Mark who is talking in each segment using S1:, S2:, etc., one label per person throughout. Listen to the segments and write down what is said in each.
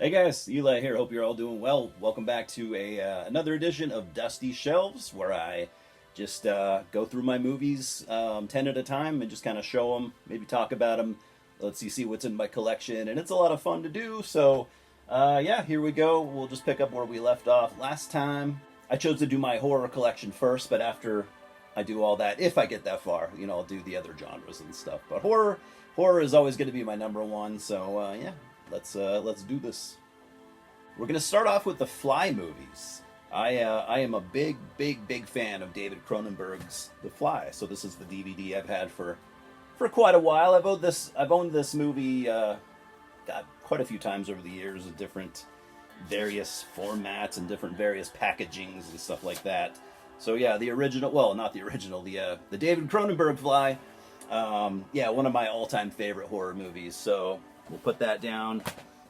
S1: Hey guys, Eli here. Hope you're all doing well. Welcome back to another edition of Dusty Shelves, where I just go through my movies 10 at a time and just kind of show them, maybe talk about them. Let's see what's in my collection, and it's a lot of fun to do. So, yeah, here we go. We'll just pick up where we left off last time. I chose to do my horror collection first, but after I do all that, if I get that far, I'll do the other genres and stuff. But horror is always going to be my number one. So, yeah, let's do this. We're gonna start off with the Fly movies. I am a big fan of David Cronenberg's The Fly. So this is the DVD I've had for quite a while. I've owned this movie quite a few times over the years in different various formats and different various packagings and stuff like that. So yeah, the original, well, not the original, the David Cronenberg Fly. Yeah, one of my all-time favorite horror movies. So we'll put that down.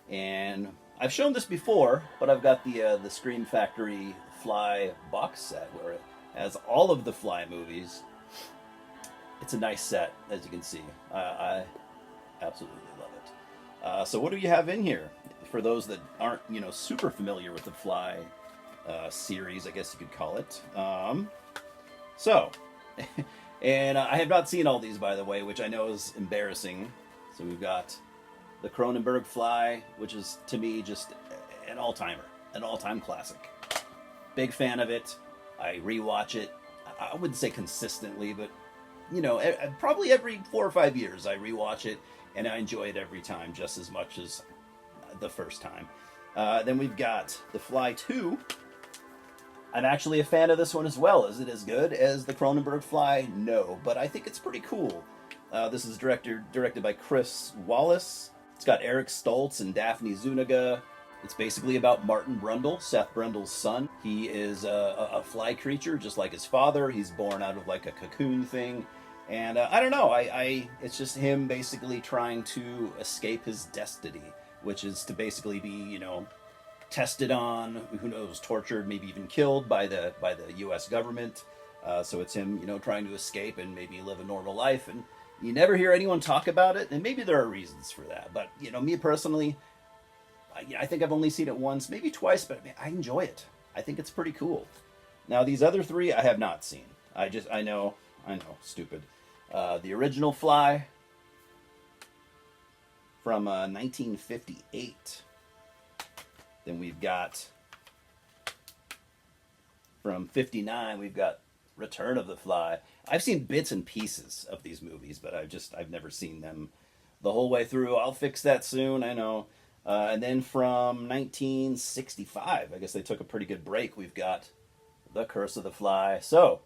S1: And I've shown this before, but I've got the Scream Factory Fly box set where it has all of the Fly movies. It's a nice set, as you can see. I absolutely love it. So what do you have in here? For those that aren't, super familiar with the Fly series, I guess you could call it. So, and I have not seen all these, by the way, which I know is embarrassing. So we've got the Cronenberg Fly, which is, to me, just an all-timer, an all-time classic. Big fan of it. I rewatch it. I wouldn't say consistently, but, probably every 4 or 5 years I rewatch it, and I enjoy it every time just as much as the first time. Then we've got The Fly 2. I'm actually a fan of this one as well. Is it as good as the Cronenberg Fly? No, but I think it's pretty cool. This is directed by Chris Wallace. It's got Eric Stoltz and Daphne Zuniga. It's basically about Martin Brundle, Seth Brundle's son. He is a fly creature, just like his father. He's born out of like a cocoon thing. And I don't know, it's just him basically trying to escape his destiny, which is to basically be, tested on, who knows, tortured, maybe even killed by the U.S. government. So it's him, trying to escape and maybe live a normal life. And you never hear anyone talk about it, and maybe there are reasons for that. But, me personally, I think I've only seen it once, maybe twice, but I enjoy it. I think it's pretty cool. Now, these other three I have not seen. I know, stupid. The original Fly from 1958. Then we've got, from 59, we've got Return of the Fly. I've seen bits and pieces of these movies, but I've never seen them the whole way through. I'll fix that soon, I know. And then from 1965, I guess they took a pretty good break. We've got The Curse of the Fly. So,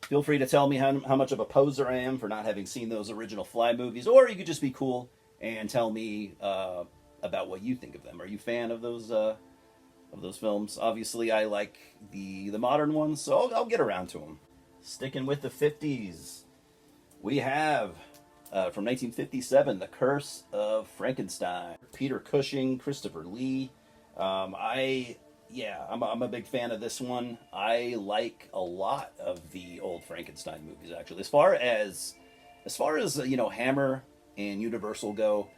S1: feel free to tell me how much of a poser I am for not having seen those original Fly movies, or you could just be cool and tell me about what you think of them. Are you a fan of those films? Obviously, I like the modern ones, so I'll get around to them. Sticking with the 50s, we have, from 1957, The Curse of Frankenstein. Peter Cushing, Christopher Lee. I'm a big fan of this one. I like a lot of the old Frankenstein movies, actually. As far as Hammer and Universal go,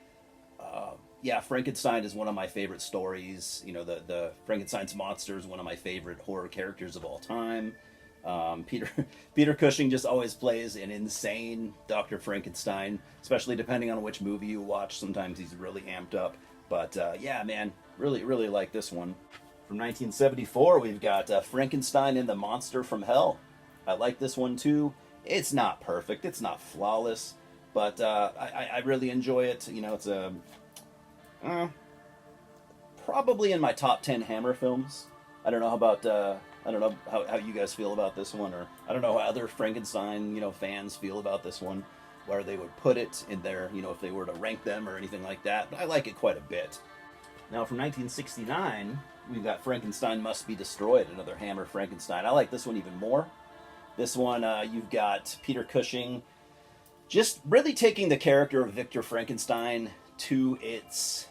S1: Frankenstein is one of my favorite stories. The Frankenstein's monster is one of my favorite horror characters of all time. Peter Cushing just always plays an insane Dr. Frankenstein, especially depending on which movie you watch. Sometimes he's really amped up. But man, really like this one. From 1974, we've got Frankenstein and the Monster from Hell. I like this one too. It's not perfect, it's not flawless, but I really enjoy it. It's probably in my top 10 Hammer films. I don't know how you guys feel about this one, or I don't know how other Frankenstein, fans feel about this one, where they would put it in their, if they were to rank them or anything like that. But I like it quite a bit. Now, from 1969, we've got Frankenstein Must Be Destroyed, another Hammer Frankenstein. I like this one even more. This one, you've got Peter Cushing just really taking the character of Victor Frankenstein to his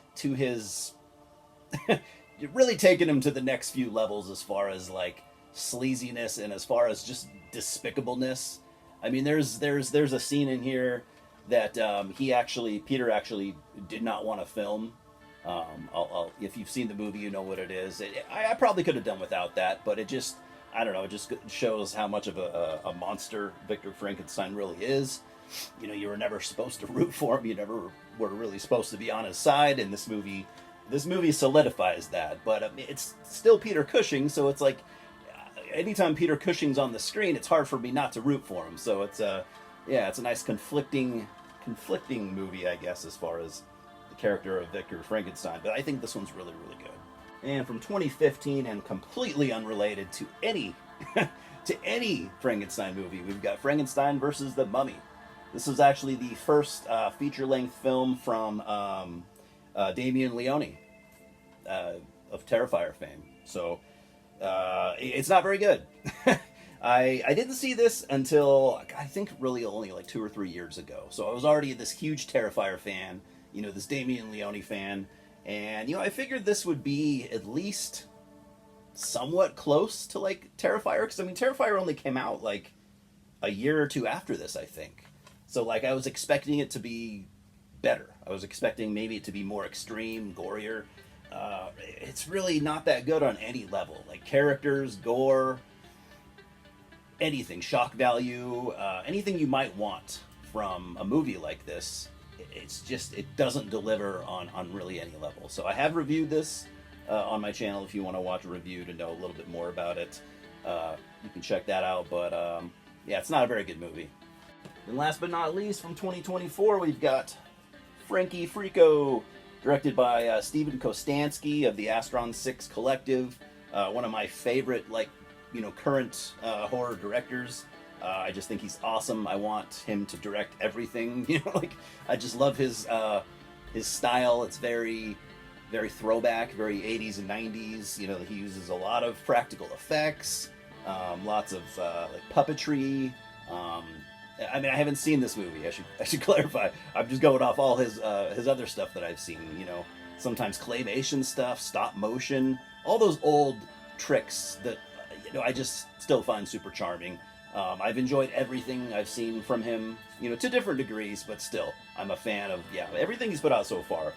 S1: really taking him to the next few levels as far as like sleaziness and as far as just despicableness. I mean, there's a scene in here that Peter actually did not want to film If you've seen the movie, you know what it is. I probably could have done without that, but it just, I don't know, it just shows how much of a monster Victor Frankenstein really is. You know, you were never supposed to root for him. You never were really supposed to be on his side. And this movie solidifies that. But it's still Peter Cushing, so it's like anytime Peter Cushing's on the screen, it's hard for me not to root for him. So it's it's a nice conflicting movie, I guess, as far as the character of Victor Frankenstein. But I think this one's really, really good. And from 2015, and completely unrelated to any to any Frankenstein movie, we've got Frankenstein versus the Mummy. This is actually the first feature-length film from Damien Leone of Terrifier fame. So it's not very good. I didn't see this until, I think, really only like 2 or 3 years ago. So I was already this huge Terrifier fan, you know, this Damien Leone fan. And, you know, I figured this would be at least somewhat close to, like, Terrifier. Because, I mean, Terrifier only came out, like, a year or two after this, I think. So, like, I was expecting it to be better. I was expecting maybe it to be more extreme, gorier. It's really not that good on any level. Like, characters, gore, anything, shock value, anything you might want from a movie like this. It's just, it doesn't deliver on really any level. So I have reviewed this on my channel. If you want to watch a review to know a little bit more about it, you can check that out. But yeah, it's not a very good movie. And last but not least, from 2024, we've got Frankie Freako, directed by Steven Kostanski of the Astron 6 Collective. One of my favorite, like, you know, current horror directors. I just think he's awesome. I want him to direct everything. You know, like, I just love his style. It's very, very throwback, very 80s and 90s. You know, he uses a lot of practical effects, lots of like puppetry. I mean, I haven't seen this movie. I should clarify. I'm just going off all his other stuff that I've seen. You know, sometimes claymation stuff, stop motion, all those old tricks that, you know, I just still find super charming. I've enjoyed everything I've seen from him, you know, to different degrees, but still, I'm a fan of, everything he's put out so far.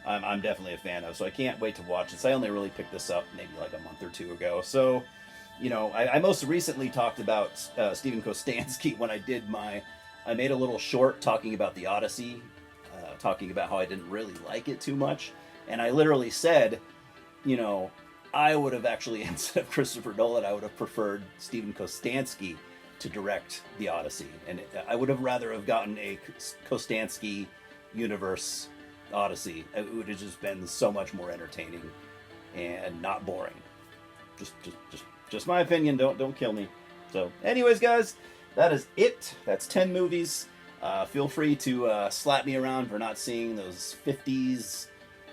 S1: I'm definitely a fan of, so I can't wait to watch this. I only really picked this up maybe like a month or two ago, so, you know, I most recently talked about Steven Kostanski when I made a little short talking about the Odyssey, talking about how I didn't really like it too much, and I literally said, you know, I would have actually, instead of Christopher Nolan, I would have preferred Steven Kostanski to direct the Odyssey, and I would have rather have gotten a Kostanski universe Odyssey. It would have just been so much more entertaining and not boring. Just my opinion. Don't kill me. So, anyways, guys, that is it. That's 10 movies. Feel free to slap me around for not seeing those 50s,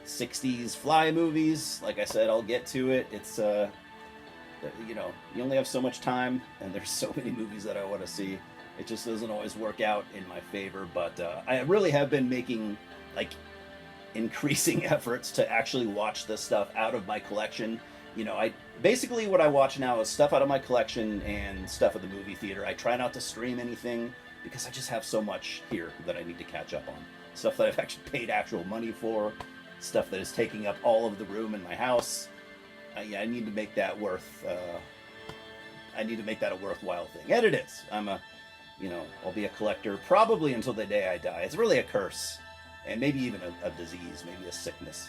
S1: 60s fly movies. Like I said, I'll get to it. It's you know, you only have so much time, and there's so many movies that I want to see. It just doesn't always work out in my favor, but I really have been making, like, increasing efforts to actually watch this stuff out of my collection. You know, basically what I watch now is stuff out of my collection and stuff at the movie theater. I try not to stream anything because I just have so much here that I need to catch up on. Stuff that I've actually paid actual money for, stuff that is taking up all of the room in my house. I need to make that I need to make that a worthwhile thing, and it is. I'll be a collector probably until the day I die. It's really a curse, and maybe even a disease, maybe a sickness.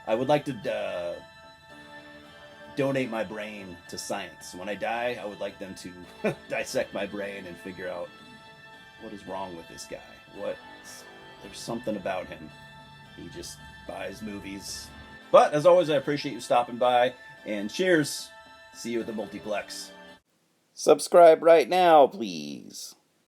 S1: I would like to donate my brain to science. When I die, I would like them to dissect my brain and figure out what is wrong with this guy. There's something about him. He just buys movies. But, as always, I appreciate you stopping by, and cheers! See you at the multiplex. Subscribe right now, please.